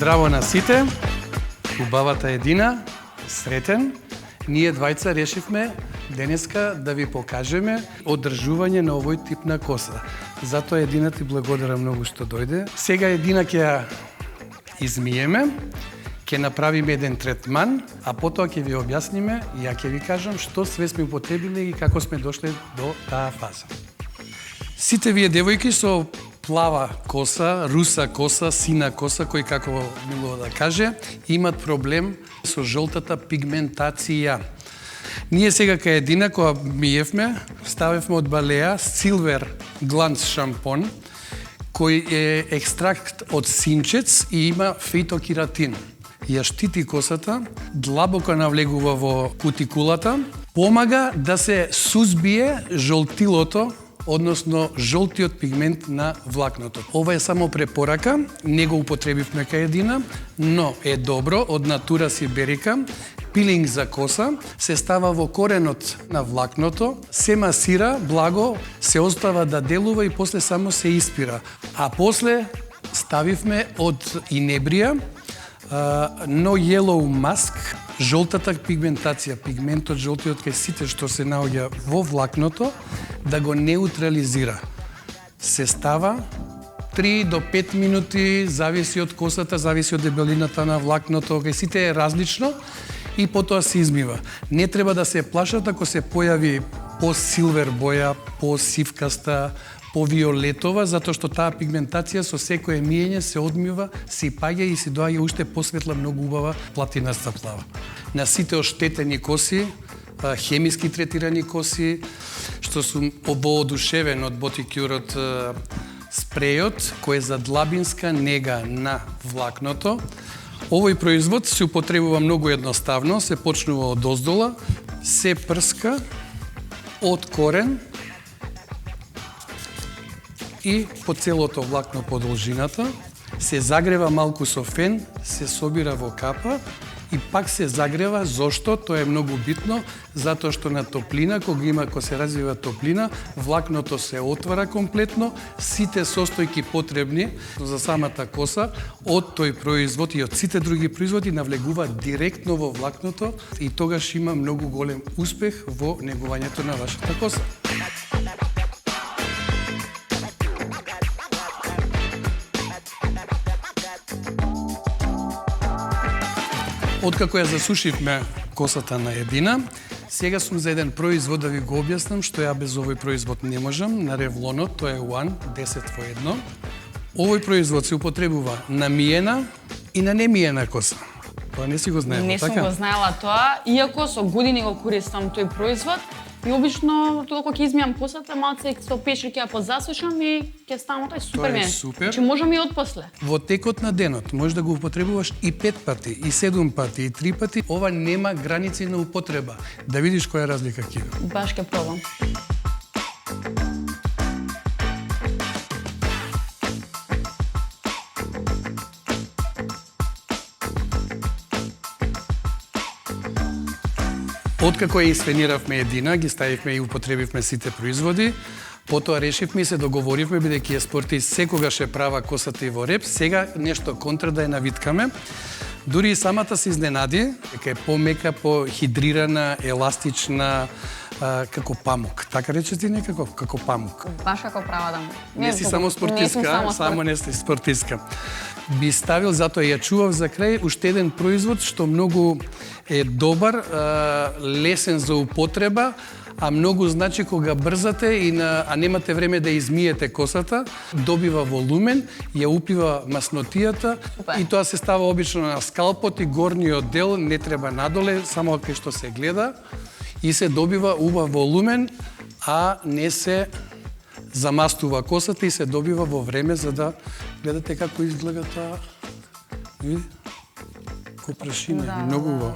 Здраво на сите, убавата едина, сретен. Ние двајца решивме денеска да ви покажеме одржување на овој тип на коса. Затоа Едина ти благодарам многу што дојде. Сега Едина ќе ја измиеме, ќе направиме еден третман, а потоа ќе ви објасниме и ја ќе ви кажам што све сме употребиле и како сме дошле до таа фаза. Сите вие девојки со плава коса, руса коса, сина коса, кој како милува да каже, имат проблем со жолтата пигментација. Ние сега кај Едина, кога миевме, ставевме од Балеа Silver Glance шампон, кој е екстракт од синчец и има фитокератин. Ја штити косата, длабоко навлегува во кутикулата, помага да се сузбие жолтилото, односно жолтиот пигмент на влакното. Ова е само препорака, не го употребивме кај Едина, но е добро, од натура сиберика, пилинг за коса, се става во коренот на влакното, се масира, благо, се остава да делува и после само се испира. А после ставивме од инебрија, No Yellow Mask, жолтата пигментација, пигментот жолтиот кај сите што се наоѓа во влакното, да го неутрализира. Се става 3 до 5 минути, зависи од косата, зависи од дебелината на влакното, кај сите е различно и потоа се измива. Не треба да се плашат ако се појави по-силвер боја, по-сивкаста, по-виолетова, затоа што таа пигментација со секое миење се одмива, се паѓа и се доаѓа уште посветла, многу убава платинаста плава. На сите оштетени коси, хемиски третирани коси, што сум воодушевен од Ботикюрот спрејот, кој е за длабинска нега на влакното. Овој производ се употребува многу едноставно, се почнува од оздола, се прска од корен и по целото влакно по должината, се загрева малку со фен, се собира во капа и пак се загрева. Зошто? Тоа е многу битно, затоа што на топлина, кога се развива топлина, влакното се отвара комплетно, сите состојки потребни за самата коса од тој производ и од сите други производи навлегува директно во влакното и тогаш има многу голем успех во негувањето на вашата коса. Откако ја засушивме косата на Едина, сега сум за еден производ да ви го објаснам, што ја без овој производ не можам, на Ревлонот, тоа е One, 10 во 1. Овој производ се употребува на миена и на немиена коса. Тоа не си го знаела, така? Не сум го знаела тоа, иако со години го користам тој производ. И обично, кога ќе измијам косата, малце со пешер ќе ја позасушам и ќе ставам, тоа е супер мене. Че можам и од после. Во текот на денот можеш да го употребуваш и 5 пати, и 7 пати, и 3 пати. Ова нема граници на употреба. Да видиш која разлика ќе има. Баш ќе пробам. Откако ја исфениравме Едина, ги ставивме и употребивме сите производи, потоа решивме и се договоривме, бидејќи е спортист, секогаш е права косата и во реп, сега нешто контра да ја навиткаме. Дури и самата се изненади, дека е помека, похидрирана, еластична, како памук. Така рече ти некако, како памук. Баш како права дама. Не си само спортистка, само не си спортистка. Би ставил, затоа ја чував за крај, уште еден производ што многу е добар, лесен за употреба, а многу значи кога брзате а немате време да измиете косата, добива волумен, ја упива маснотијата и тоа се става обично на скалпот и горниот дел не треба надоле, само кај што се гледа и се добива убав волумен, а не се замастува косата и се добива во време за да гледате како изгледа таа копрашина, многу убаво.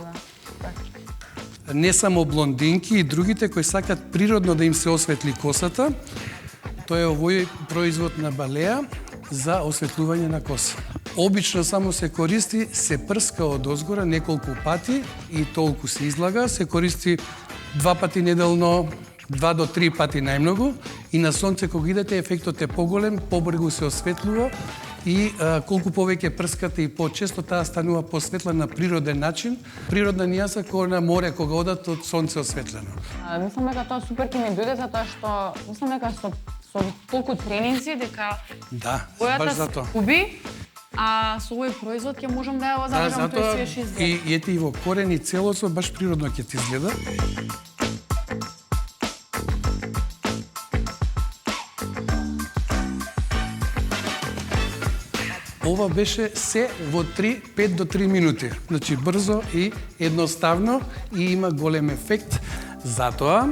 Не само блондинки и другите кои сакат природно да им се осветли косата, тоа е овој производ на Балеа за осветлување на коса. Обично само се користи, се прска од озгора неколку пати и толку се излага, се користи 2 пати неделно, 2 до 3 пати најмногу и на сонце кога идете ефектот е поголем, побрзо се осветлува и колку повеќе прскате и почесто таа станува посветлена на природен начин, природна нијаса која на море кога одат од сонце осветлено. Мислам дека тоа супер ќе ми дојде затоа што мислам дека со толку тренинзи дека Да, бојата баш затоа. губи, а со овој производ ќе можам да ја задржам тој свеж изглед. И ете и во корен и целосно баш природно ќе ти изгледа. Ова беше се во 5 до 3 минути. Значи брзо и едноставно и има голем ефект. Затоа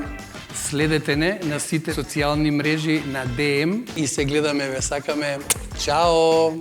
следете не на сите социјални мрежи на ДМ и се гледаме, ве сакаме. Чао!